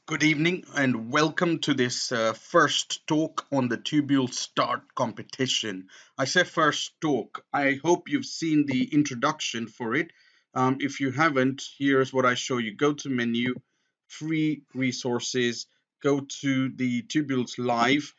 Good evening and welcome to this first talk on the Tubulestart competition. I say first talk. I hope you've seen the introduction for it. If you haven't, here's what I show you. Go to menu, free resources, go to the Tubules Live,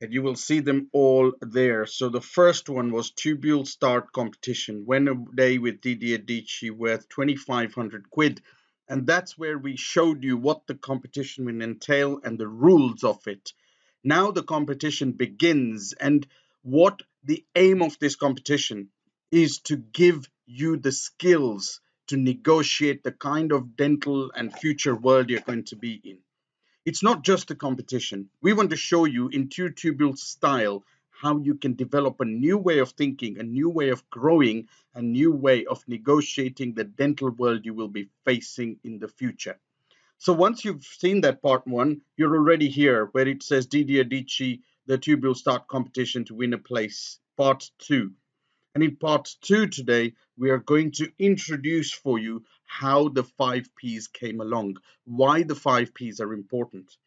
and you will see them all there. So the first one was Tubulestart competition. Win a day with Didier Dici worth 2,500 quid. And that's where we showed you what the competition will entail and the rules of it. Now the competition begins, and what the aim of this competition is to give you the skills to negotiate the kind of dental and future world you're going to be in. It's not just a competition. We want to show you in Tubule style how you can develop a new way of thinking, a new way of growing, a new way of negotiating the dental world you will be facing in the future. So once you've seen that part one, you're already here where it says Didier Dici, the Tubulestart competition to win a place, part two. And in part two today, we are going to introduce for you how the 5Ps came along, why the 5Ps are important.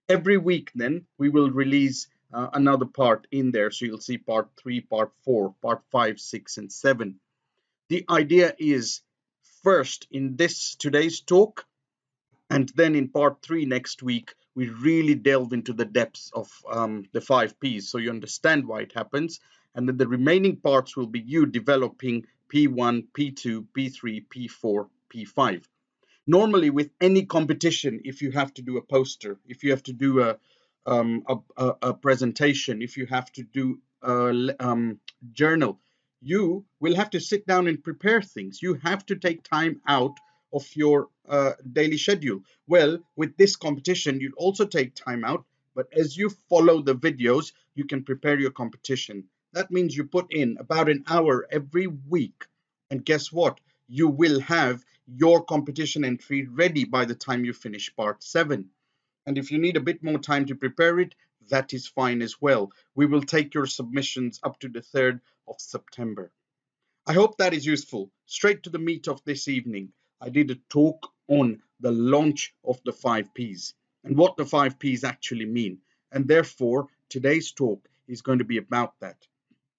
Every week then, we will release another part in there. So you'll see part 3, part 4, part 5, 6, and 7. The idea is first in today's talk, and then in part 3 next week, we really delve into the depths of the 5Ps so you understand why it happens. And then the remaining parts will be you developing P1, P2, P3, P4, P5. Normally with any competition, if you have to do a poster, if you have to do a presentation, if you have to do a journal, you will have to sit down and prepare things. You have to take time out of your daily schedule. Well, with this competition, you'll also take time out, but as you follow the videos, you can prepare your competition. That means you put in about an hour every week. And guess what? You will have your competition entry ready by the time you finish part 7. And if you need a bit more time to prepare it, that is fine as well. We will take your submissions up to the 3rd of September. I hope that is useful. Straight to the meat of this evening. I did a talk on the launch of the 5Ps and what the 5Ps actually mean. And therefore, today's talk is going to be about that.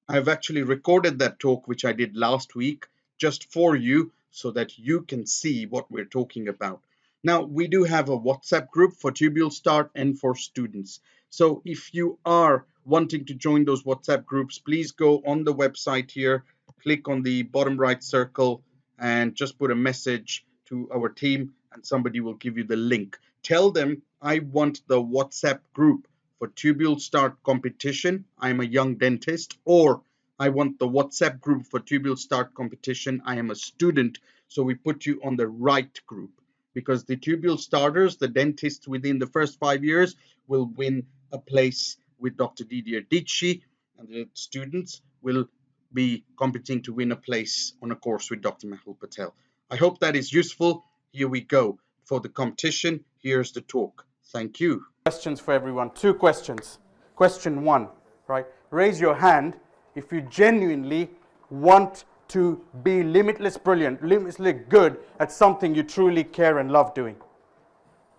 I've actually recorded that talk, which I did last week, just for you so that you can see what we're talking about. Now, we do have a WhatsApp group for Tubulestart and for students. So if you are wanting to join those WhatsApp groups, please go on the website here, click on the bottom right circle, and just put a message to our team, and somebody will give you the link. Tell them, I want the WhatsApp group for Tubulestart competition, I'm a young dentist, or I want the WhatsApp group for Tubulestart competition, I am a student. So we put you on the right group, because the Tubulestarters, the dentists within the first 5 years, will win a place with Dr. Didier Dici, and the students will be competing to win a place on a course with Dr. Mehul Patel. I hope that is useful. Here we go. For the competition, here's the talk. Thank you. Questions for everyone. 2 questions. Question 1, right? Raise your hand if you genuinely want to be limitless brilliant, limitlessly good at something you truly care and love doing.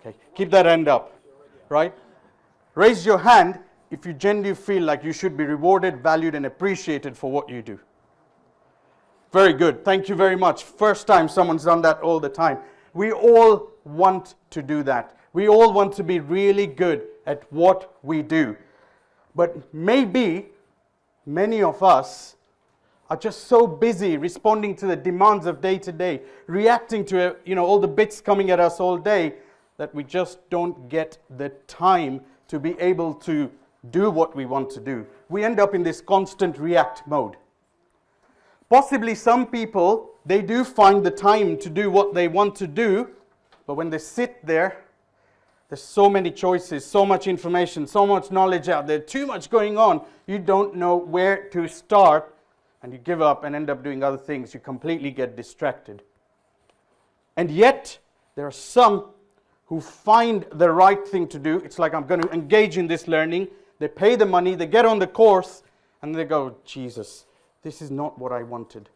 Okay, keep that hand up, right? Raise your hand if you genuinely feel like you should be rewarded, valued, and appreciated for what you do. Very good. Thank you very much. First time someone's done that all the time. We all want to do that. We all want to be really good at what we do. But maybe many of us are just so busy responding to the demands of day to day, reacting to all the bits coming at us all day, that we just don't get the time to be able to do what we want to do. We end up in this constant react mode. Possibly some people, they do find the time to do what they want to do, but when they sit there, there's so many choices, so much information, so much knowledge out there, too much going on, you don't know where to start, and you give up and end up doing other things. You completely get distracted. And yet, there are some who find the right thing to do. It's like, I'm going to engage in this learning. They pay the money, they get on the course, and they go, Jesus, this is not what I wanted.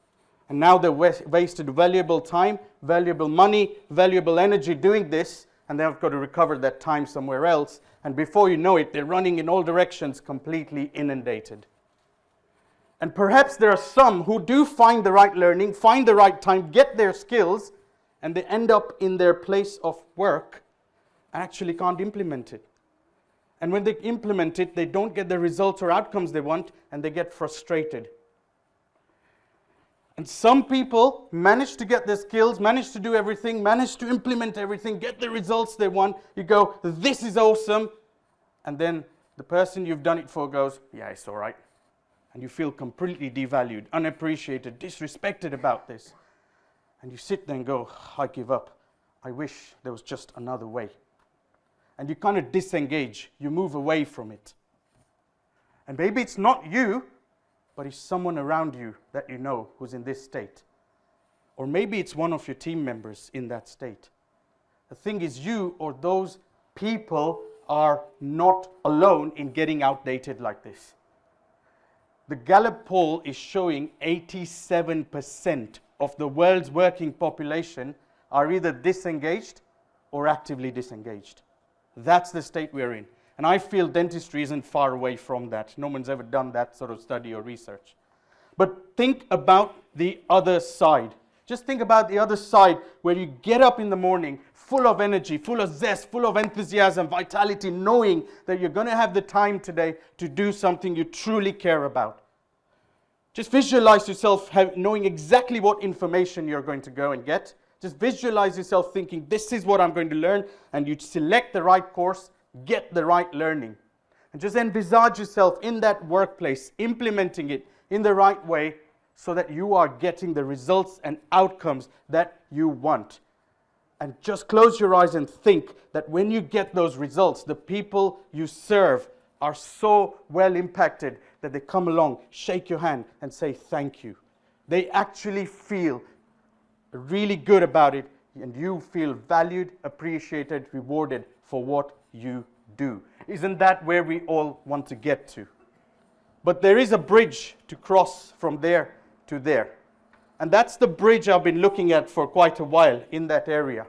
And now they wasted valuable time, valuable money, valuable energy doing this, and they've got to recover that time somewhere else, and before you know it, they're running in all directions, completely inundated. And perhaps there are some who do find the right learning, find the right time, get their skills, and they end up in their place of work and actually can't implement it. And when they implement it, they don't get the results or outcomes they want, and they get frustrated. And some people manage to get their skills, manage to do everything, manage to implement everything, get the results they want. You go, this is awesome. And then the person you've done it for goes, yeah, it's all right. And you feel completely devalued, unappreciated, disrespected about this. And you sit there and go, I give up. I wish there was just another way. And you kind of disengage. You move away from it. And maybe it's not you, but it's someone around you that you know who's in this state. Or maybe it's one of your team members in that state. The thing is, you or those people are not alone in getting outdated like this. The Gallup poll is showing 87% of the world's working population are either disengaged or actively disengaged. That's the state we're in. And I feel dentistry isn't far away from that. No one's ever done that sort of study or research. But think about the other side. Just think about the other side where you get up in the morning full of energy, full of zest, full of enthusiasm, vitality, knowing that you're going to have the time today to do something you truly care about. Just visualize yourself knowing exactly what information you're going to go and get. Just visualize yourself thinking, this is what I'm going to learn, and you select the right course, get the right learning. And just envisage yourself in that workplace, implementing it in the right way so that you are getting the results and outcomes that you want. And just close your eyes and think that when you get those results, the people you serve are so well impacted that they come along, shake your hand and say thank you. They actually feel really good about it, and you feel valued, appreciated, rewarded for what you do. Isn't that where we all want to get to? But there is a bridge to cross from there to there. And that's the bridge I've been looking at for quite a while in that area.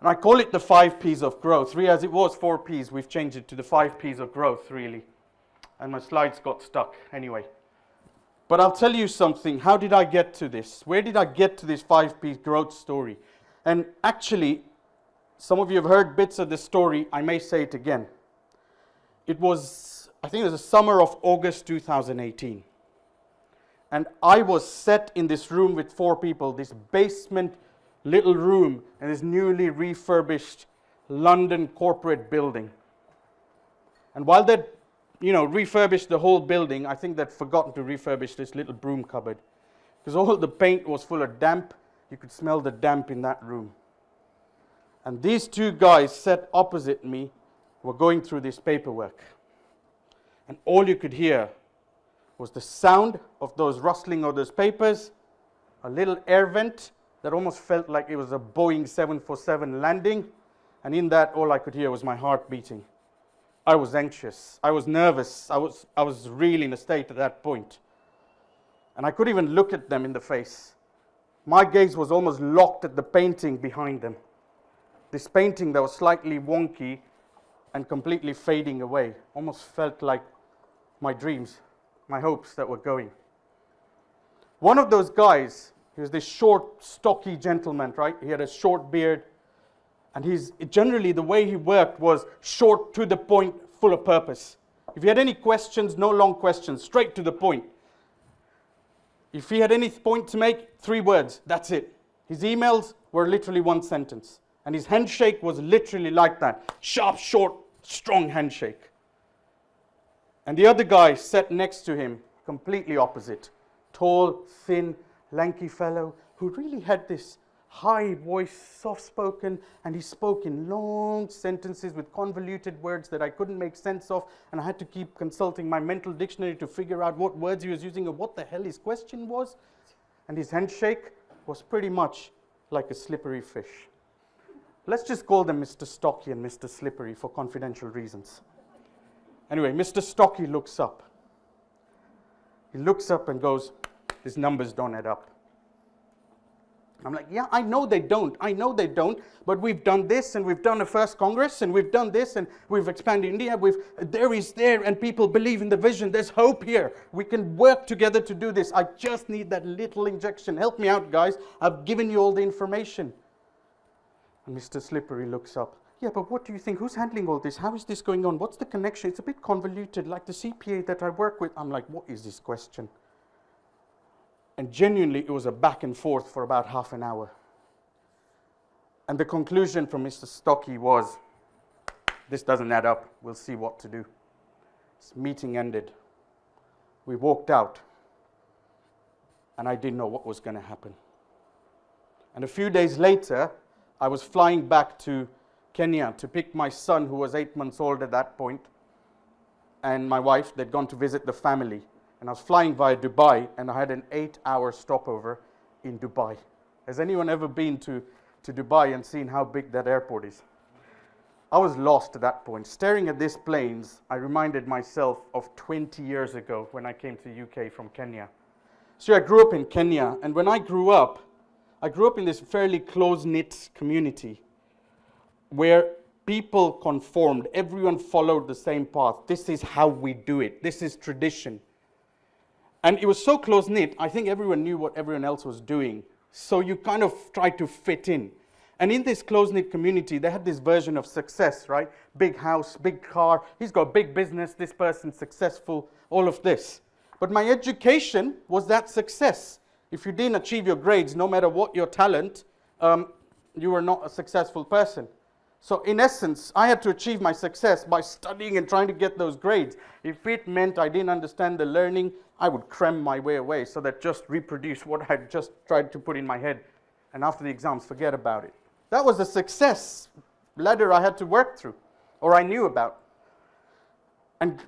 And I call it the 5 P's of growth. As it was 4 P's, we've changed it to the 5 P's of growth, really. And my slides got stuck anyway. But I'll tell you something. How did I get to this? Where did I get to this 5 P growth story? And actually, some of you have heard bits of the story. I may say it again. It was, I think it was the summer of August 2018. And I was set in this room with 4 people, this basement little room in this newly refurbished London corporate building. And while they'd, refurbished the whole building, I think they'd forgotten to refurbish this little broom cupboard. Because all the paint was full of damp. You could smell the damp in that room. And these 2 guys sat opposite me were going through this paperwork. And all you could hear was the sound of those rustling of those papers, a little air vent that almost felt like it was a Boeing 747 landing. And in that, all I could hear was my heart beating. I was anxious. I was nervous. I was really in a state at that point. And I couldn't even look at them in the face. My gaze was almost locked at the painting behind them. This painting that was slightly wonky and completely fading away. Almost felt like my dreams, my hopes that were going. One of those guys, he was this short, stocky gentleman, right? He had a short beard. And generally the way he worked was short, to the point, full of purpose. If he had any questions, no long questions, straight to the point. If he had any point to make, 3 words, that's it. His emails were literally 1 sentence. And his handshake was literally like that. Sharp, short, strong handshake. And the other guy sat next to him, completely opposite. Tall, thin, lanky fellow who really had this high voice, soft-spoken, and he spoke in long sentences with convoluted words that I couldn't make sense of, and I had to keep consulting my mental dictionary to figure out what words he was using or what the hell his question was. And his handshake was pretty much like a slippery fish. Let's just call them Mr. Stocky and Mr. Slippery for confidential reasons. Anyway, Mr. Stocky looks up. He looks up and goes, his numbers don't add up. I'm like, yeah, I know they don't, but we've done this, and we've done a first Congress, and we've done this, and we've expanded India, and people believe in the vision, there's hope here. We can work together to do this. I just need that little injection. Help me out, guys. I've given you all the information. And Mr. Slippery looks up. Yeah, but what do you think? Who's handling all this? How is this going on? What's the connection? It's a bit convoluted, like the CPA that I work with. I'm like, what is this question? And genuinely, it was a back and forth for about half an hour. And the conclusion from Mr. Stocky was, this doesn't add up. We'll see what to do. This meeting ended. We walked out. And I didn't know what was going to happen. And a few days later, I was flying back to Kenya to pick my son, who was 8 months old at that point, and my wife. They'd gone to visit the family. And I was flying via Dubai, and I had an 8-hour stopover in Dubai. Has anyone ever been to Dubai and seen how big that airport is? I was lost at that point. Staring at these planes, I reminded myself of 20 years ago when I came to the UK from Kenya. So I grew up in Kenya, and when I grew up in this fairly close-knit community where people conformed. Everyone followed the same path. This is how we do it. This is tradition. And it was so close-knit, I think everyone knew what everyone else was doing. So you kind of tried to fit in. And in this close-knit community, they had this version of success, right? Big house, big car, he's got big business, this person's successful, all of this. But my education was that success. If you didn't achieve your grades, no matter what your talent, you were not a successful person. So in essence, I had to achieve my success by studying and trying to get those grades. If it meant I didn't understand the learning, I would cram my way away so that just reproduce what I just tried to put in my head. And after the exams, forget about it. That was the success ladder I had to work through, or I knew about. And,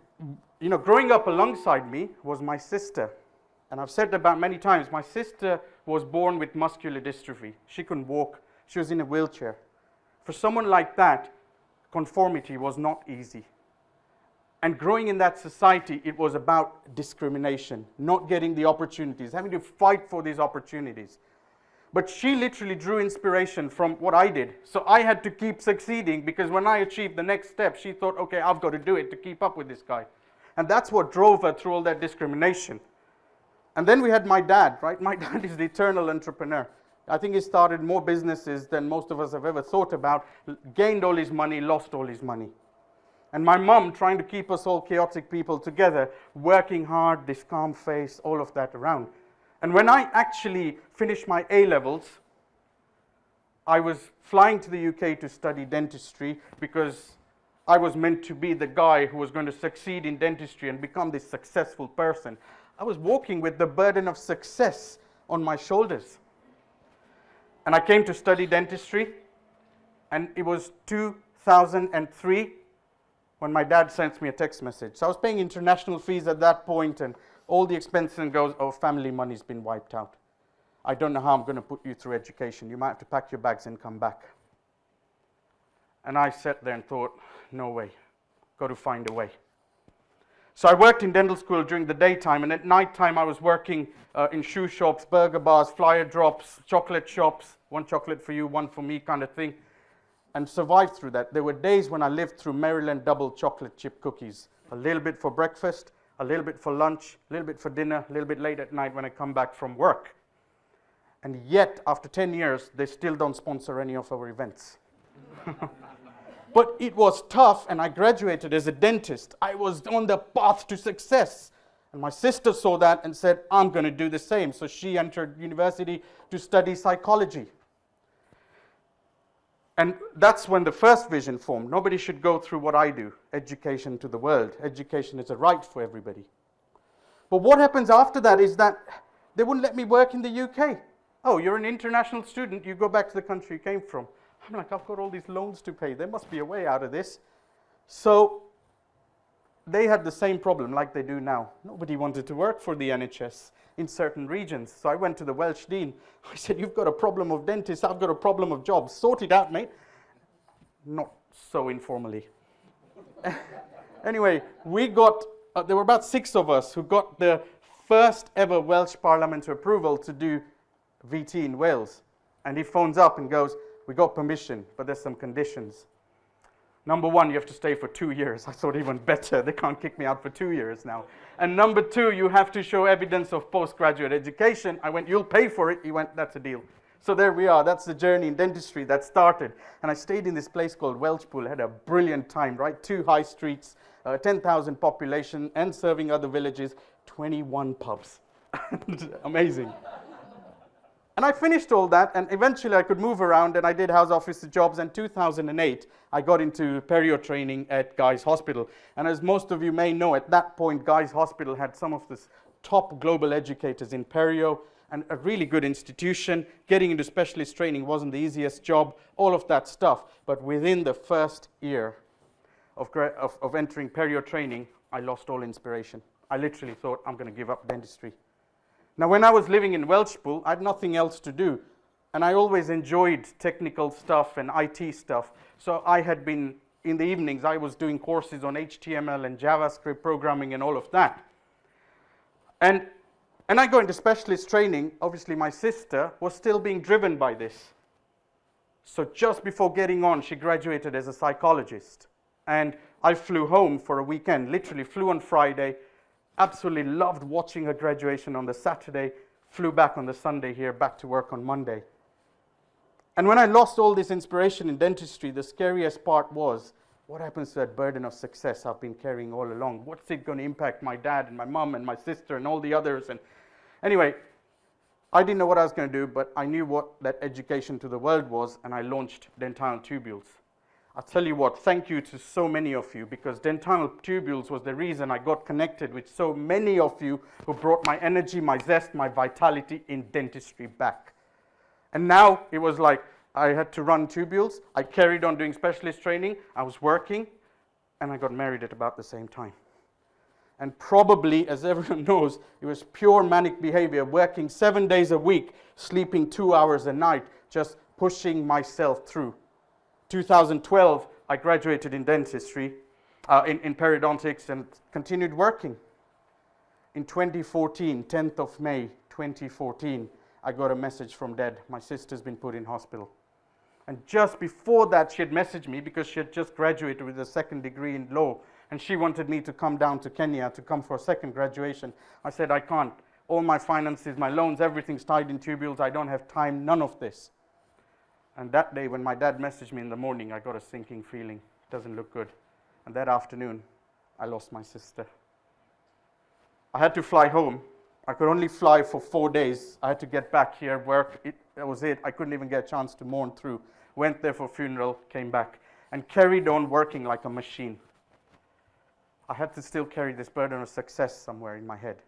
you know, growing up alongside me was my sister. And I've said about many times, my sister was born with muscular dystrophy. She couldn't walk. She was in a wheelchair. For someone like that, conformity was not easy. And growing in that society, it was about discrimination, not getting the opportunities, having to fight for these opportunities. But she literally drew inspiration from what I did. So I had to keep succeeding, because when I achieved the next step, she thought, okay, I've got to do it to keep up with this guy. And that's what drove her through all that discrimination. And then we had my dad, right? My dad is the eternal entrepreneur. I think he started more businesses than most of us have ever thought about, gained all his money, lost all his money. And my mum trying to keep us all chaotic people together, working hard, this calm face, all of that around. And when I actually finished my A-levels, I was flying to the UK to study dentistry because I was meant to be the guy who was going to succeed in dentistry and become this successful person. I was walking with the burden of success on my shoulders. And I came to study dentistry, and it was 2003 when my dad sent me a text message. So I was paying international fees at that point, and all the expenses and goes, oh, family money's been wiped out. I don't know how I'm going to put you through education. You might have to pack your bags and come back. And I sat there and thought, no way, got to find a way. So I worked in dental school during the daytime, and at night time I was working in shoe shops, burger bars, flyer drops, chocolate shops, one chocolate for you, one for me kind of thing, and survived through that. There were days when I lived through Maryland double chocolate chip cookies, a little bit for breakfast, a little bit for lunch, a little bit for dinner, a little bit late at night when I come back from work. And yet, after 10 years, they still don't sponsor any of our events. But it was tough, and I graduated as a dentist. I was on the path to success. And my sister saw that and said, I'm going to do the same. So she entered university to study psychology. And that's when the first vision formed. Nobody should go through what I do, education to the world. Education is a right for everybody. But what happens after that is that they wouldn't let me work in the UK. Oh, you're an international student, you go back to the country you came from. I'm like, I've got all these loans to pay. There must be a way out of this. So they had the same problem like they do now. Nobody wanted to work for the NHS in certain regions. So I went to the Welsh Dean. I said, you've got a problem of dentists. I've got a problem of jobs. Sort it out, mate. Not so informally. Anyway, we got, there were about 6 of us who got the first ever Welsh Parliament approval to do VT in Wales. And he phones up and goes, we got permission, but there's some conditions. Number one, you have to stay for 2 years. I thought even better, they can't kick me out for 2 years now. And number two, you have to show evidence of postgraduate education. I went, you'll pay for it. He went, that's a deal. So there we are. That's the journey in dentistry that started. And I stayed in this place called Welshpool. Had a brilliant time, right? 2 high streets, 10,000 population, and serving other villages, 21 pubs. Amazing. And I finished all that, and eventually I could move around, and I did house officer jobs. And 2008, I got into perio training at Guy's Hospital. And as most of you may know, at that point, Guy's Hospital had some of the top global educators in perio, and a really good institution. Getting into specialist training wasn't the easiest job, all of that stuff. But within the first year of entering perio training, I lost all inspiration. I literally thought, I'm going to give up dentistry. Now, when I was living in Welshpool, I had nothing else to do. And I always enjoyed technical stuff and IT stuff. So I had been, in the evenings, I was doing courses on HTML and JavaScript programming and all of that. And I go into specialist training. Obviously, my sister was still being driven by this. So just before getting on, she graduated as a psychologist. And I flew home for a weekend, literally flew on Friday. Absolutely loved watching her graduation on the Saturday, flew back on the Sunday here, back to work on Monday. And when I lost all this inspiration in dentistry, the scariest part was, what happens to that burden of success I've been carrying all along? What's it going to impact my dad and my mum and my sister and all the others? And anyway, I didn't know what I was going to do, but I knew what that education to the world was, and I launched Dentinal Tubules. I'll tell you what, thank you to so many of you, because Dentinal Tubules was the reason I got connected with so many of you who brought my energy, my zest, my vitality in dentistry back. And now it was like I had to run Tubules. I carried on doing specialist training. I was working, and I got married at about the same time. And probably, as everyone knows, it was pure manic behavior, working 7 days a week, sleeping 2 hours a night, just pushing myself through. 2012, I graduated in dentistry, in periodontics, and continued working. In 2014, 10th of May, 2014, I got a message from Dad. My sister's been put in hospital. And just before that, she had messaged me because she had just graduated with a second degree in law, and she wanted me to come down to Kenya to come for a second graduation. I said, I can't. All my finances, my loans, everything's tied in tubules. I don't have time, none of this. And that day, when my dad messaged me in the morning, I got a sinking feeling. It doesn't look good. And that afternoon, I lost my sister. I had to fly home. I could only fly for 4 days. I had to get back here, work. That was it. I couldn't even get a chance to mourn through. Went there for funeral, came back, and carried on working like a machine. I had to still carry this burden of success somewhere in my head.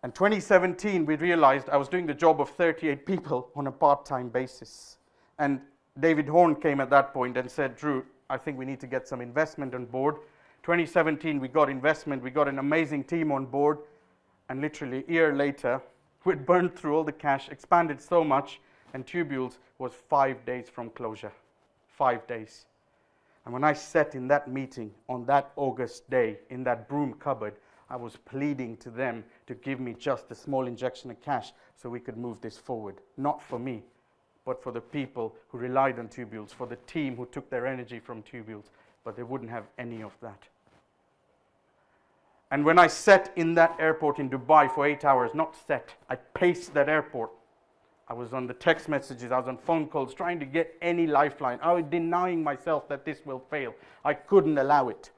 In 2017, we realized I was doing the job of 38 people on a part-time basis. And David Horn came at that point and said, Drew, I think we need to get some investment on board. 2017, we got investment. We got an amazing team on board. And literally a year later, we'd burned through all the cash, expanded so much, and Tubules was 5 days from closure. 5 days. And when I sat in that meeting on that August day, in that broom cupboard, I was pleading to them to give me just a small injection of cash so we could move this forward. Not for me, but for the people who relied on Tubules, for the team who took their energy from Tubules, but they wouldn't have any of that. And when I sat in that airport in Dubai for 8 hours, not sat, I paced that airport. I was on the text messages, I was on phone calls, trying to get any lifeline. I was denying myself that this will fail. I couldn't allow it.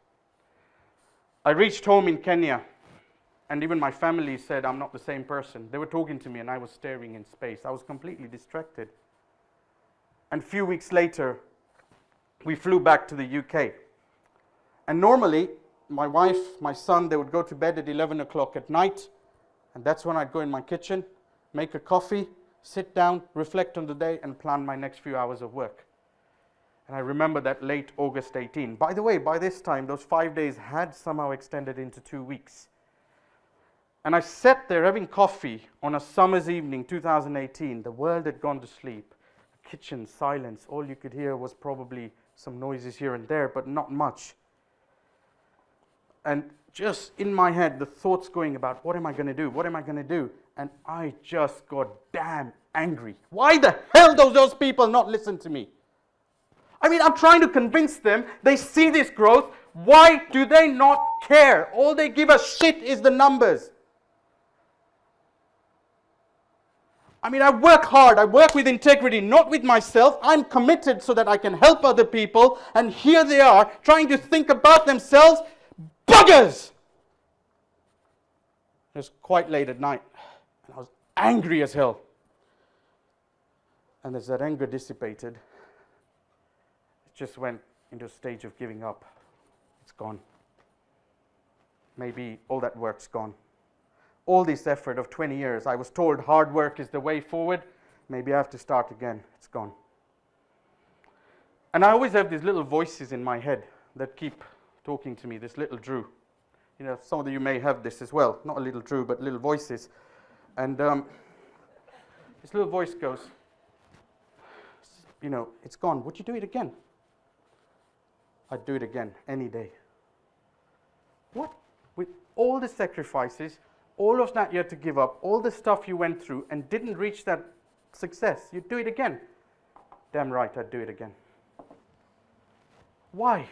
I reached home in Kenya, and even my family said I'm not the same person. They were talking to me, and I was staring in space. I was completely distracted. And a few weeks later, we flew back to the UK. And normally, my wife, my son, they would go to bed at 11 o'clock at night, and that's when I'd go in my kitchen, make a coffee, sit down, reflect on the day, and plan my next few hours of work. And I remember that late August 18. By the way, by this time, those 5 days had somehow extended into 2 weeks. And I sat there having coffee on a summer's evening, 2018. The world had gone to sleep. Kitchen, silence. All you could hear was probably some noises here and there, but not much. And just in my head, the thoughts going about, what am I going to do? What am I going to do? And I just got damn angry. Why the hell do those people not listen to me? I mean, I'm trying to convince them. They see this growth. Why do they not care? All they give a shit is the numbers. I mean, I work hard. I work with integrity, not with myself. I'm committed so that I can help other people. And here they are trying to think about themselves. Buggers! It was quite late at night. And I was angry as hell. And as that anger dissipated, it just went into a stage of giving up. It's gone. Maybe all that work's gone. All this effort of 20 years, I was told hard work is the way forward. Maybe I have to start again. It's gone. And I always have these little voices in my head that keep talking to me, this little Drew. You know, some of you may have this as well. Not a little Drew, but little voices. And this little voice goes, you know, it's gone. Would you do it again? I'd do it again, any day. What? With all the sacrifices, all of that you had to give up, all the stuff you went through and didn't reach that success, you'd do it again. Damn right, I'd do it again. Why?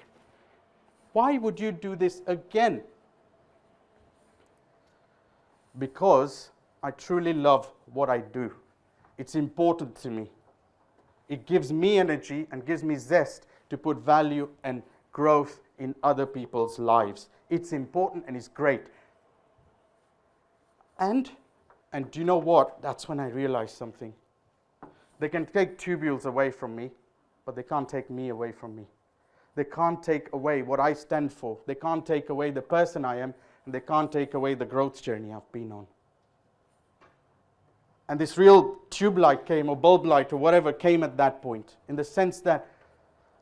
Why would you do this again? Because I truly love what I do. It's important to me. It gives me energy and gives me zest to put value and growth in other people's lives. It's important and it's great. And do you know what? That's when I realized something. They can take tubules away from me, but they can't take me away from me. They can't take away what I stand for. They can't take away the person I am, and they can't take away the growth journey I've been on. And this real tube light came, or bulb light, or whatever came at that point, in the sense that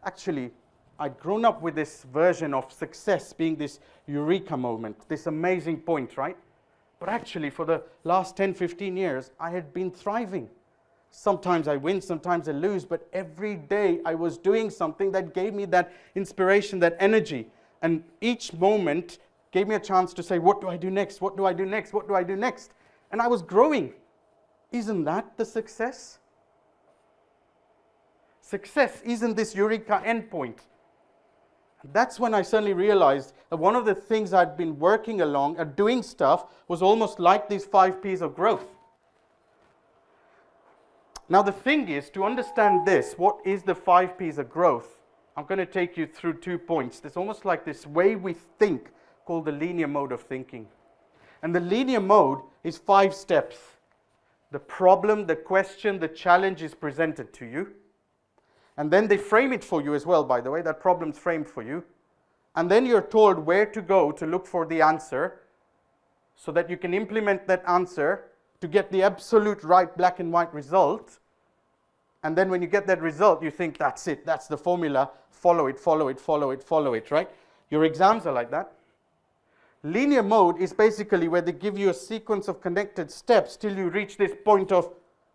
actually I'd grown up with this version of success being this eureka moment, this amazing point, right? But actually, for the last 10, 15 years, I had been thriving. Sometimes I win, sometimes I lose, but every day I was doing something that gave me that inspiration, that energy. And each moment gave me a chance to say, what do I do next? What do I do next? What do I do next? And I was growing. Isn't that the success? Success isn't this eureka endpoint. That's when I suddenly realized that one of the things I'd been working along and doing stuff was almost like these 5 P's of growth. Now the thing is, to understand this, what is the 5 P's of growth? I'm going to take you through 2 points. There's almost like this way we think called the linear mode of thinking. And the linear mode is 5 steps. The problem, the question, the challenge is presented to you. And then they frame it for you as well, by the way. That problem's framed for you. And then you're told where to go to look for the answer so that you can implement that answer to get the absolute right black and white result. And then when you get that result, you think, that's it, that's the formula. Follow it, follow it, follow it, follow it, right? Your exams are like that. Linear mode is basically where they give you a sequence of connected steps till you reach this point of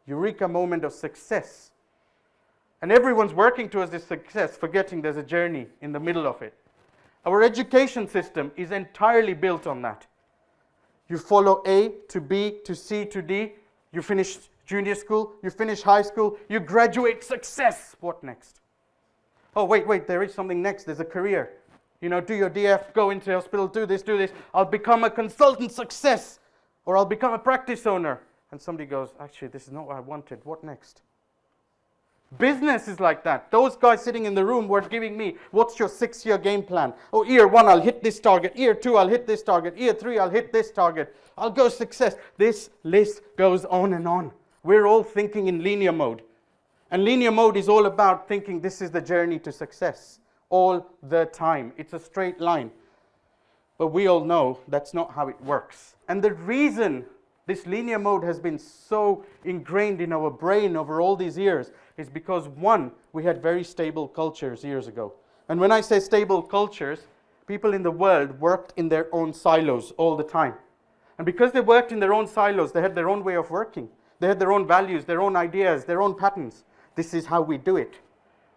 eureka moment of success. And everyone's working towards this success, forgetting there's a journey in the middle of it. Our education system is entirely built on that. You follow A to B to C to D. You finish junior school, you finish high school, you graduate, success. What next? Oh, wait, there is something next. There's a career. You know, do your DF, go into hospital, do this. I'll become a consultant, success. Or I'll become a practice owner. And somebody goes, actually, this is not what I wanted. What next? Business is like that. Those guys sitting in the room were giving me, what's your 6-year game plan? Oh, year 1, I'll hit this target. Year 2, I'll hit this target. Year 3, I'll hit this target. I'll go success. This list goes on and on. We're all thinking in linear mode. And linear mode is all about thinking this is the journey to success. All the time. It's a straight line. But we all know that's not how it works. And the reason this linear mode has been so ingrained in our brain over all these years is because, one, we had very stable cultures years ago. And when I say stable cultures, people in the world worked in their own silos all the time. And because they worked in their own silos, they had their own way of working. They had their own values, their own ideas, their own patterns. This is how we do it.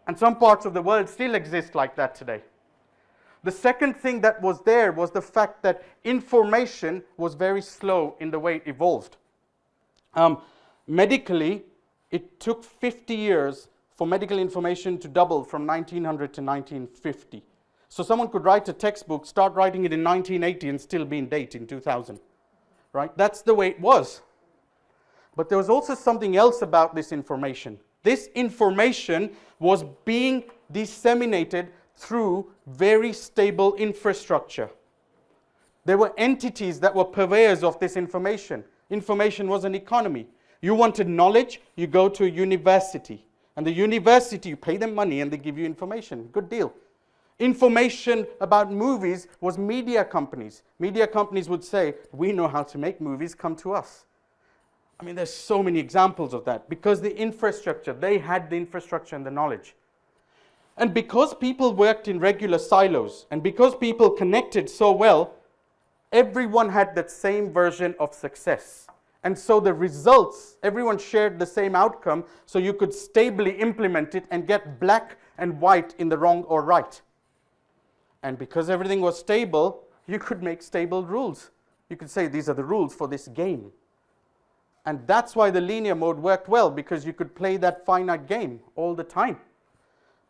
And some parts of the world still exist like that today. The second thing that was there was the fact that information was very slow in the way it evolved. Medically, It took 50 years for medical information to double from 1900 to 1950. So someone could write a textbook, start writing it in 1980 and still be in date in 2000. Right? That's the way it was. But there was also something else about this information. This information was being disseminated through very stable infrastructure. There were entities that were purveyors of this information. Information was an economy. You wanted knowledge, you go to a university. And the university, you pay them money and they give you information. Good deal. Information about movies was media companies. Media companies would say, we know how to make movies, come to us. I mean, there's so many examples of that. Because the infrastructure, they had the infrastructure and the knowledge. And because people worked in regular silos, and because people connected so well, everyone had that same version of success. And so the results, everyone shared the same outcome, so you could stably implement it and get black and white in the wrong or right. And because everything was stable, you could make stable rules. You could say, these are the rules for this game. And that's why the linear mode worked well, because you could play that finite game all the time.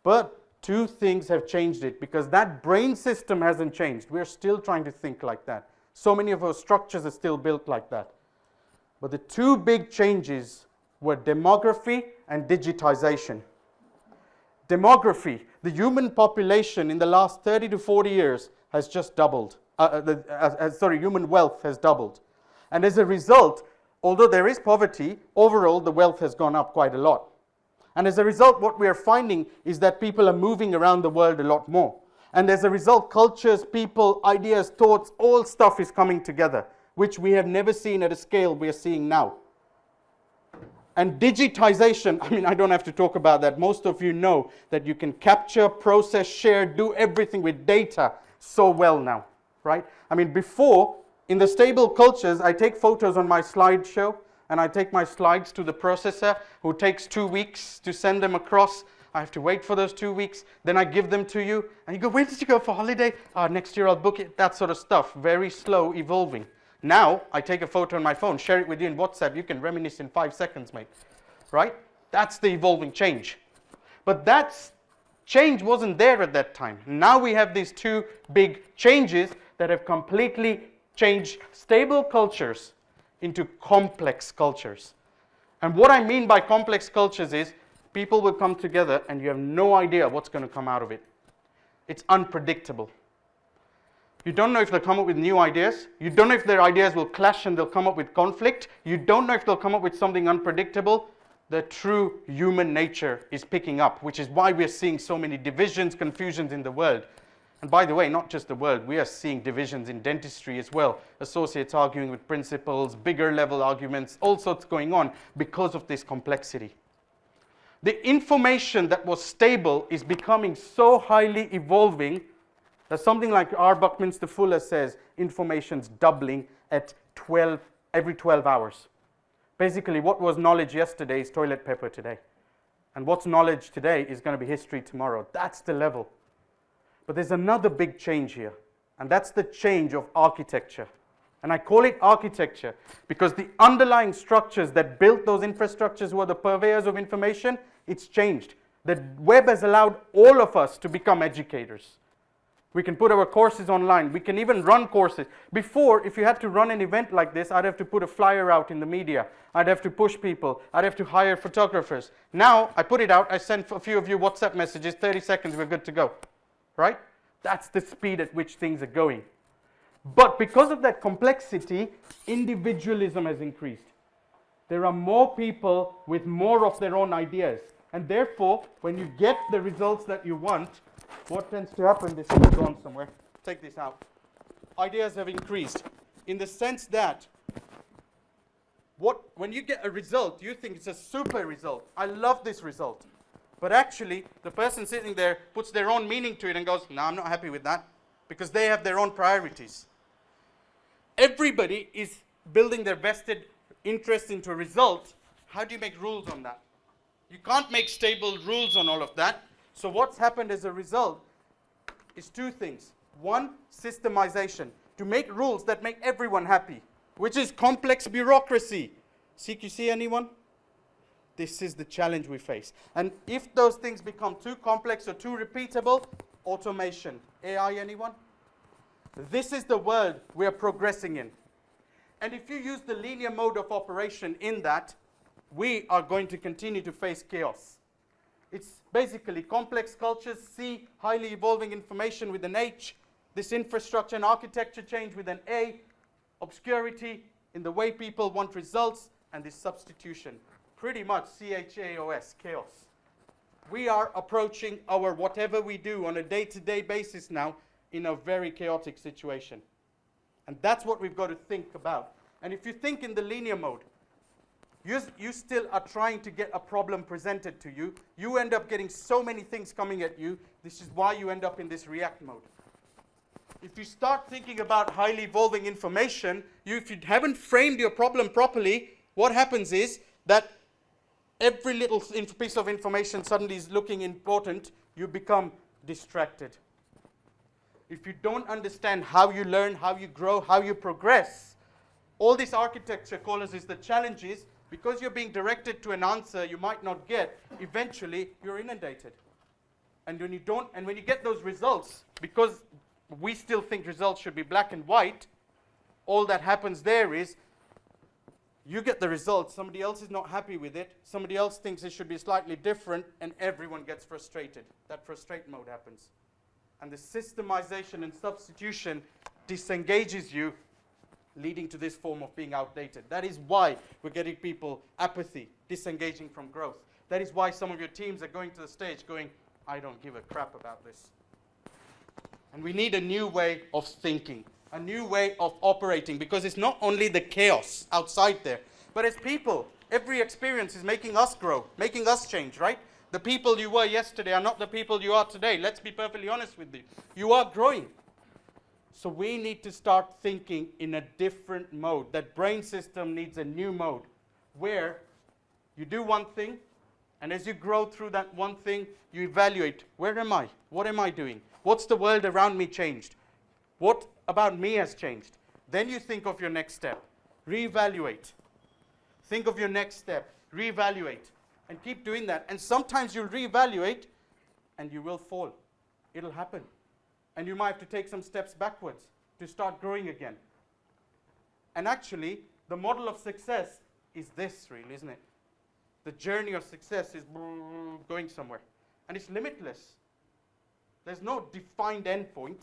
But two things have changed it, because that brain system hasn't changed. We're still trying to think like that. So many of our structures are still built like that. But the two big changes were demography and digitization. Demography, the human population in the last 30 to 40 years has just doubled. Human wealth has doubled. And as a result, although there is poverty, overall the wealth has gone up quite a lot. And as a result, what we are finding is that people are moving around the world a lot more. And as a result, cultures, people, ideas, thoughts, all stuff is coming together, which we have never seen at a scale we are seeing now. And digitization, I mean, I don't have to talk about that. Most of you know that you can capture, process, share, do everything with data so well now, right? I mean, before, in the stable cultures, I take photos on my slideshow, and I take my slides to the processor, who takes 2 weeks to send them across. I have to wait for those 2 weeks. Then I give them to you, and you go, where did you go for holiday? Next year I'll book it. That sort of stuff. Very slow evolving. Now, I take a photo on my phone, share it with you in WhatsApp. You can reminisce in 5 seconds, mate. Right? That's the evolving change. But that change wasn't there at that time. Now we have these two big changes that have completely changed stable cultures into complex cultures. And what I mean by complex cultures is people will come together and you have no idea what's going to come out of it. It's unpredictable. You don't know if they'll come up with new ideas. You don't know if their ideas will clash and they'll come up with conflict. You don't know if they'll come up with something unpredictable. The true human nature is picking up, which is why we're seeing so many divisions, confusions in the world. And by the way, not just the world, we are seeing divisions in dentistry as well. Associates arguing with principals, bigger level arguments, all sorts going on because of this complexity. The information that was stable is becoming so highly evolving that something like R. Buckminster Fuller says, information's doubling at every 12 hours. Basically, what was knowledge yesterday is toilet paper today. And what's knowledge today is going to be history tomorrow. That's the level. But there's another big change here, and that's the change of architecture. And I call it architecture because the underlying structures that built those infrastructures who are the purveyors of information, it's changed. The web has allowed all of us to become educators. We can put our courses online. We can even run courses. Before, if you had to run an event like this, I'd have to put a flyer out in the media. I'd have to push people. I'd have to hire photographers. Now, I put it out. I send a few of you WhatsApp messages. 30 seconds, we're good to go. Right? That's the speed at which things are going. But because of that complexity, individualism has increased. There are more people with more of their own ideas. And therefore, when you get the results that you want, what tends to happen? This is gone somewhere. Take this out. Ideas have increased in the sense that when you get a result, you think it's a super result. I love this result. But actually, the person sitting there puts their own meaning to it and goes, no, I'm not happy with that, because they have their own priorities. Everybody is building their vested interest into a result. How do you make rules on that? You can't make stable rules on all of that. So what's happened as a result is two things. One, systemization, to make rules that make everyone happy, which is complex bureaucracy. CQC, anyone? This is the challenge we face. And if those things become too complex or too repeatable, automation. AI, anyone? This is the world we are progressing in. And if you use the linear mode of operation in that, we are going to continue to face chaos. It's basically complex cultures, C, highly evolving information with an H, this infrastructure and architecture change with an A, obscurity in the way people want results, and this substitution. Pretty much CHAOS, chaos. We are approaching our whatever we do on a day-to-day basis now in a very chaotic situation. And that's what we've got to think about. And if you think in the linear mode, you still are trying to get a problem presented to you. You end up getting so many things coming at you. This is why you end up in this react mode. If you start thinking about highly evolving information, if you haven't framed your problem properly, what happens is that every little piece of information suddenly is looking important. You become distracted. If you don't understand how you learn, how you grow, how you progress, all this architecture causes the challenges. Because you're being directed to an answer you might not get, eventually you're inundated. And when you get those results, because we still think results should be black and white, all that happens there is you get the results, somebody else is not happy with it, somebody else thinks it should be slightly different, and everyone gets frustrated. That frustrate mode happens. And the systemization and substitution disengages you, leading to this form of being outdated. That is why we're getting people apathy, disengaging from growth. That is why some of your teams are going to the stage going, I don't give a crap about this. And we need a new way of thinking, a new way of operating, because it's not only the chaos outside there, but as people, every experience is making us grow, making us change, right? The people you were yesterday are not the people you are today. Let's be perfectly honest with you. You are growing. So we need to start thinking in a different mode. That brain system needs a new mode where you do one thing, and as you grow through that one thing, you evaluate, where am I? What am I doing? What's the world around me changed? What about me has changed? Then you think of your next step. Reevaluate. Think of your next step. Reevaluate. And keep doing that. And sometimes you'll reevaluate and you will fall. It'll happen. And you might have to take some steps backwards to start growing again. And actually, the model of success is this, really, isn't it? The journey of success is going somewhere. And it's limitless. There's no defined endpoint.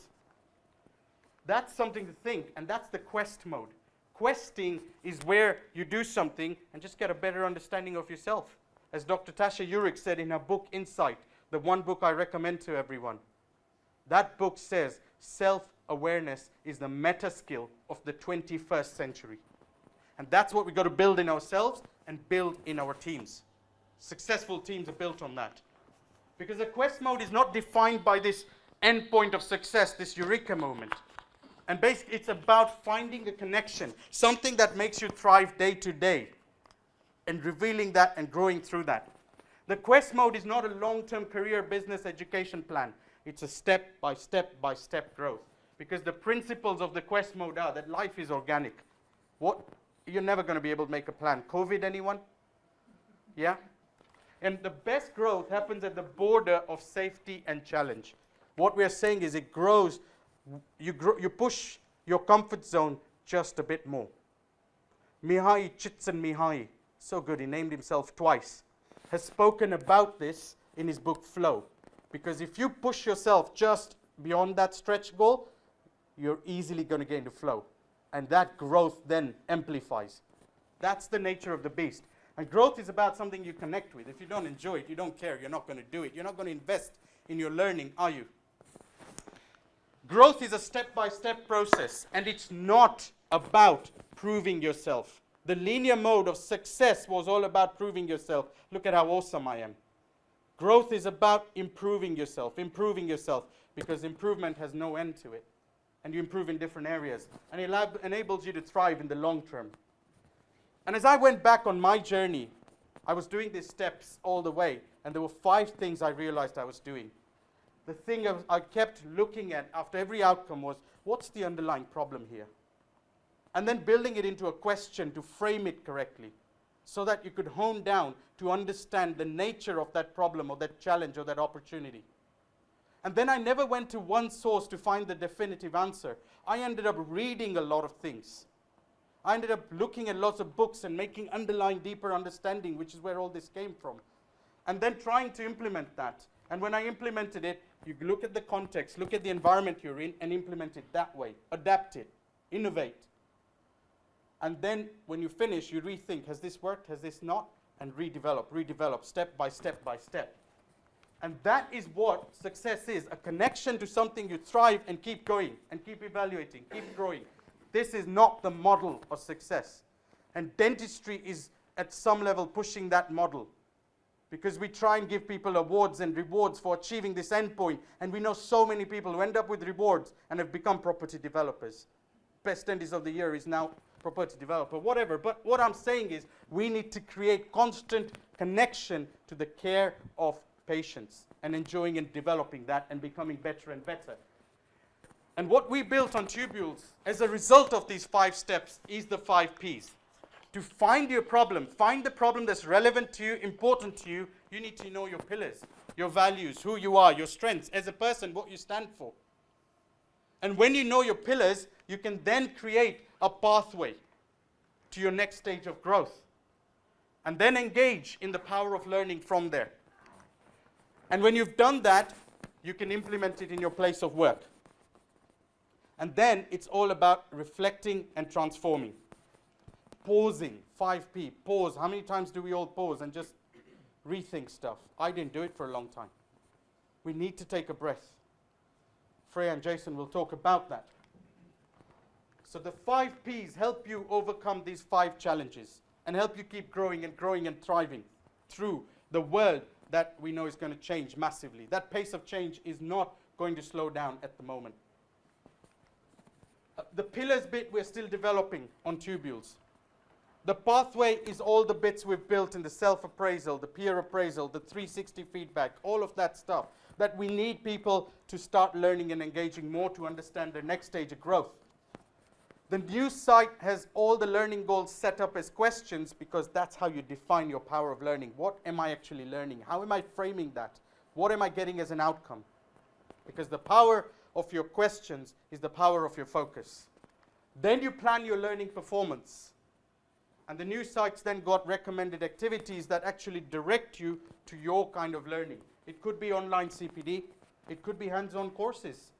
That's something to think, and that's the quest mode. Questing is where you do something and just get a better understanding of yourself. As Dr. Tasha Eurich said in her book, Insight, the one book I recommend to everyone. That book says self-awareness is the meta skill of the 21st century. And that's what we've got to build in ourselves and build in our teams. Successful teams are built on that. Because the quest mode is not defined by this endpoint of success, this eureka moment. And basically it's about finding a connection, something that makes you thrive day to day, and revealing that and growing through that. The quest mode is not a long-term career business education plan. It's a step-by-step growth. Because the principles of the quest mode are that life is organic. You're never going to be able to make a plan. COVID, anyone? Yeah? And the best growth happens at the border of safety and challenge. What we're saying is it grows, you push your comfort zone just a bit more. Mihai Csikszentmihalyi, so good, he named himself twice, has spoken about this in his book Flow. Because if you push yourself just beyond that stretch goal, you're easily going to get into flow. And that growth then amplifies. That's the nature of the beast. And growth is about something you connect with. If you don't enjoy it, you don't care, you're not going to do it. You're not going to invest in your learning, are you? Growth is a step-by-step process, and it's not about proving yourself. The linear mode of success was all about proving yourself. Look at how awesome I am. Growth is about improving yourself, because improvement has no end to it. And you improve in different areas. And it enables you to thrive in the long term. And as I went back on my journey, I was doing these steps all the way, and there were 5 things I realized I was doing. The thing I kept looking at after every outcome was, what's the underlying problem here? And then building it into a question to frame it correctly. so that you could hone down to understand the nature of that problem or that challenge or that opportunity. And then I never went to one source to find the definitive answer. I ended up reading a lot of things. I ended up looking at lots of books and making underlying deeper understanding, which is where all this came from. And then trying to implement that. And when I implemented it, you look at the context, look at the environment you're in, and implement it that way. Adapt it, innovate. And then when you finish, you rethink, has this worked, has this not? And redevelop, step by step by step. And that is what success is, a connection to something you thrive and keep going, and keep evaluating, keep growing. This is not the model of success. And dentistry is at some level pushing that model. Because we try and give people awards and rewards for achieving this endpoint. And we know so many people who end up with rewards and have become property developers. Best dentist of the year is now property developer, whatever. But what I'm saying is we need to create constant connection to the care of patients and enjoying and developing that and becoming better and better. And what we built on Tubules as a result of these 5 steps is the 5 Ps. To find your problem, find the problem that's relevant to you, important to you, you need to know your pillars, your values, who you are, your strengths as a person, what you stand for. And when you know your pillars, you can then create a pathway to your next stage of growth. And then engage in the power of learning from there. And when you've done that, you can implement it in your place of work. And then it's all about reflecting and transforming. Pausing, 5P, pause. How many times do we all pause and just rethink stuff? I didn't do it for a long time. We need to take a breath. Freya and Jason will talk about that. So the 5 Ps help you overcome these 5 challenges and help you keep growing and thriving through the world that we know is going to change massively. That pace of change is not going to slow down at the moment. The pillars bit we're still developing on Tubules. The pathway is all the bits we've built in the self-appraisal, the peer appraisal, the 360 feedback, all of that stuff that we need people to start learning and engaging more to understand their next stage of growth. The new site has all the learning goals set up as questions because that's how you define your power of learning. What am I actually learning? How am I framing that? What am I getting as an outcome? Because the power of your questions is the power of your focus. Then you plan your learning performance. And the new sites then got recommended activities that actually direct you to your kind of learning. It could be online CPD. It could be hands-on courses.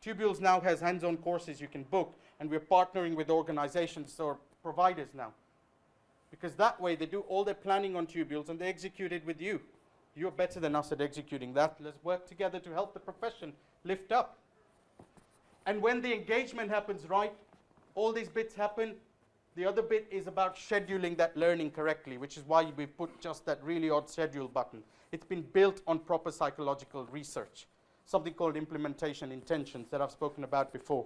Tubules now has hands-on courses you can book, and we're partnering with organizations or providers now. Because that way they do all their planning on Tubules and they execute it with you. You're better than us at executing that. Let's work together to help the profession lift up. And when the engagement happens right, all these bits happen. The other bit is about scheduling that learning correctly, which is why we've put just that really odd schedule button. It's been built on proper psychological research, something called implementation intentions that I've spoken about before.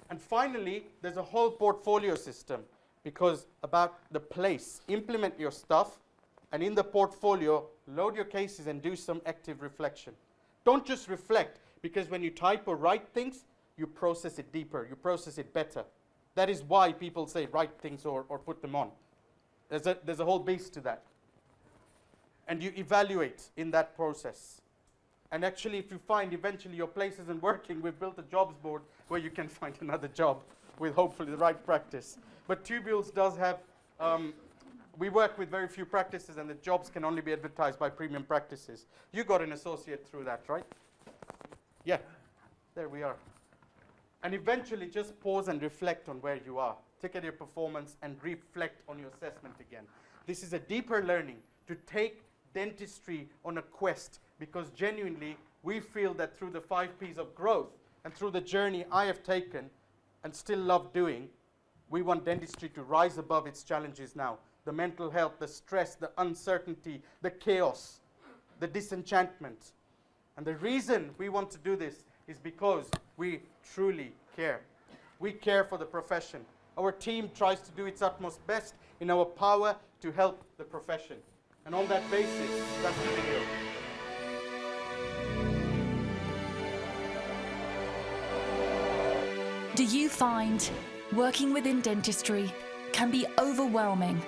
And finally, there's a whole portfolio system because about the place. Implement your stuff, and in the portfolio, load your cases and do some active reflection. Don't just reflect, because when you type or write things, you process it deeper, you process it better. That is why people say write things or put them on. There's a whole beast to that. And you evaluate in that process. And actually, if you find eventually your place isn't working, we've built a jobs board where you can find another job with hopefully the right practice. But Tubules does have, we work with very few practices and the jobs can only be advertised by premium practices. You got an associate through that, right? Yeah, there we are. And eventually just pause and reflect on where you are. Take at your performance and reflect on your assessment again. This is a deeper learning to take dentistry on a quest, because genuinely we feel that through the 5 Ps of growth and through the journey I have taken and still love doing, we want dentistry to rise above its challenges now. The mental health, the stress, the uncertainty, the chaos, the disenchantment. And the reason we want to do this is because we truly care. We care for the profession. Our team tries to do its utmost best in our power to help the profession. And on that basis, that's the video. Do you find working within dentistry can be overwhelming?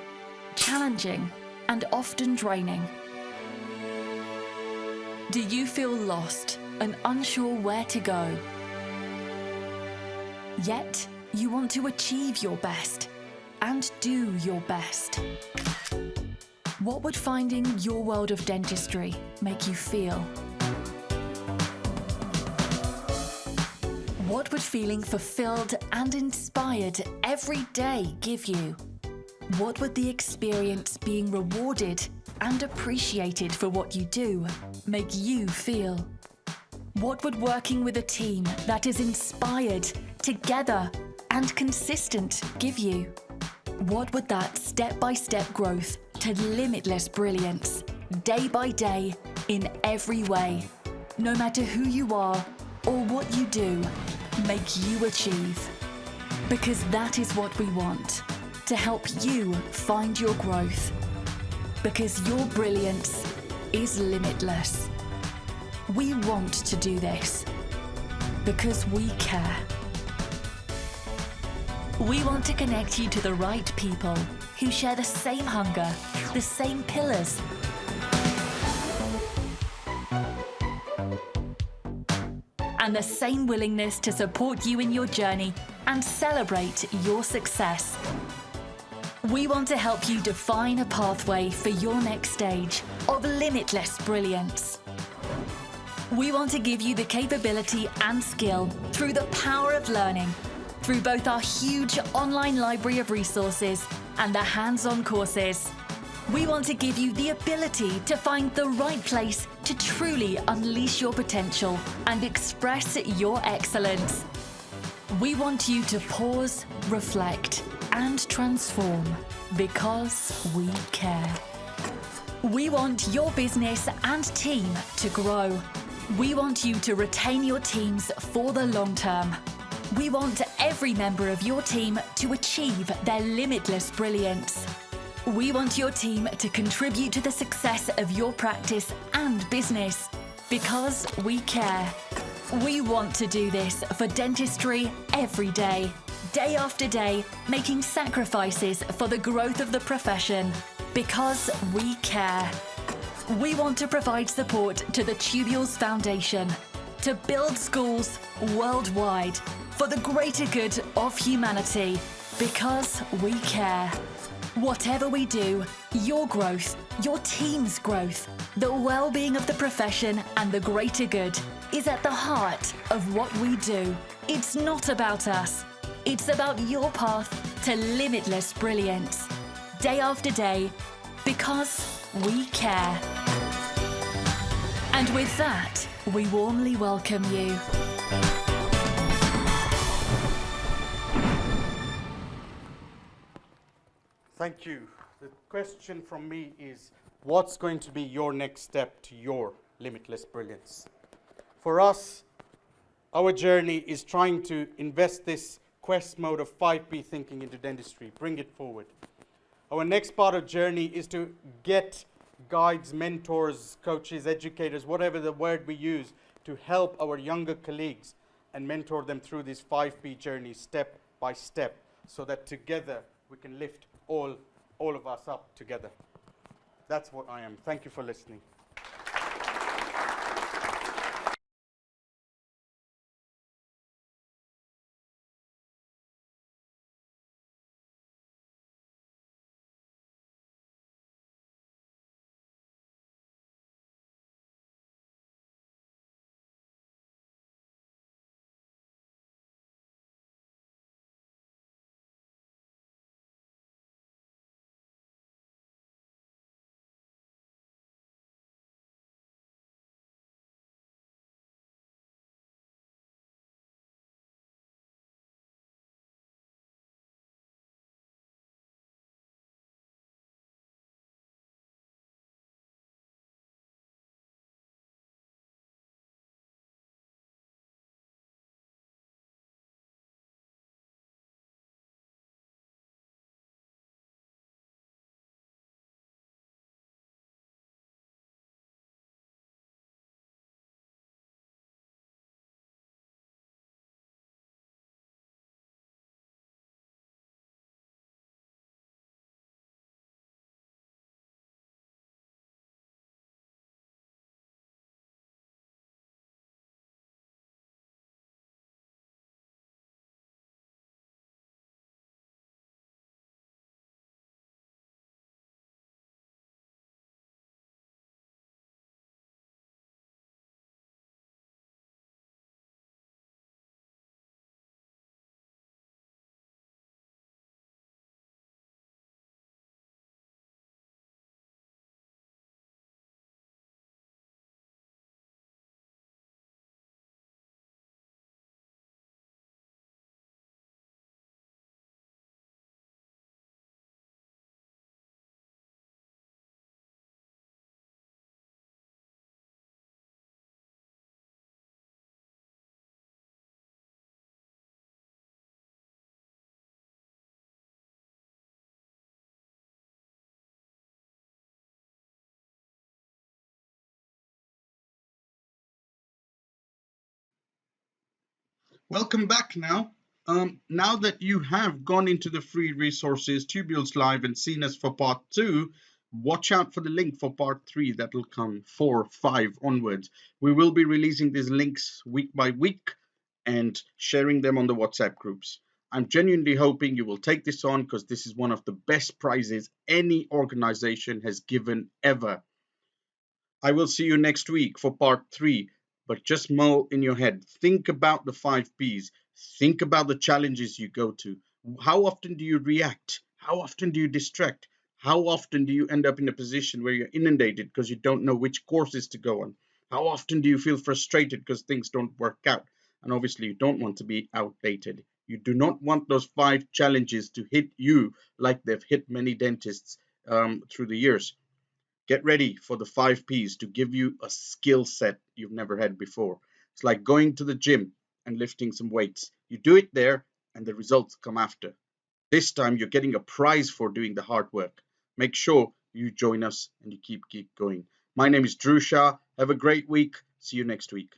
challenging, and often draining. Do you feel lost and unsure where to go? Yet, you want to achieve your best and do your best. What would finding your world of dentistry make you feel? What would feeling fulfilled and inspired every day give you? What would the experience being rewarded and appreciated for what you do make you feel? What would working with a team that is inspired, together, and consistent give you? What would that step-by-step growth to limitless brilliance, day by day, in every way, no matter who you are or what you do, make you achieve? Because that is what we want, to help you find your growth. Because your brilliance is limitless. We want to do this because we care. We want to connect you to the right people who share the same hunger, the same pillars, and the same willingness to support you in your journey and celebrate your success. We want to help you define a pathway for your next stage of limitless brilliance. We want to give you the capability and skill through the power of learning, through both our huge online library of resources and the hands-on courses. We want to give you the ability to find the right place to truly unleash your potential and express your excellence. We want you to pause, reflect, and transform because we care. We want your business and team to grow. We want you to retain your teams for the long term. We want every member of your team to achieve their limitless brilliance. We want your team to contribute to the success of your practice and business because we care. We want to do this for dentistry every day, day after day, making sacrifices for the growth of the profession because we care. We want to provide support to the Tubules Foundation to build schools worldwide for the greater good of humanity because we care. Whatever we do, your growth, your team's growth, the well-being of the profession and the greater good is at the heart of what we do. It's not about us. It's about your path to limitless brilliance, day after day, because we care. And with that, we warmly welcome you. Thank you. The question from me is, what's going to be your next step to your limitless brilliance? For us, our journey is trying to invest this quest mode of 5P thinking into dentistry, bring it forward. Our next part of journey is to get guides, mentors, coaches, educators, whatever the word we use, to help our younger colleagues and mentor them through this 5P journey step by step, so that together we can lift all of us up together. That's what I am. Thank you for listening. Welcome back now. Now that you have gone into the free resources, Tubules Live, and seen us for part two, watch out for the link for part three that will come 4, 5 onwards. We will be releasing these links week by week and sharing them on the WhatsApp groups. I'm genuinely hoping you will take this on because this is one of the best prizes any organization has given ever. I will see you next week for part three. But just mull in your head. Think about the 5 Ps. Think about the challenges you go to. How often do you react? How often do you distract? How often do you end up in a position where you're inundated because you don't know which courses to go on? How often do you feel frustrated because things don't work out? And obviously, you don't want to be outdated. You do not want those 5 challenges to hit you like they've hit many dentists through the years. Get ready for the 5 Ps to give you a skill set you've never had before. It's like going to the gym and lifting some weights. You do it there, and the results come after. This time, you're getting a prize for doing the hard work. Make sure you join us and you keep going. My name is Drew Shah. Have a great week. See you next week.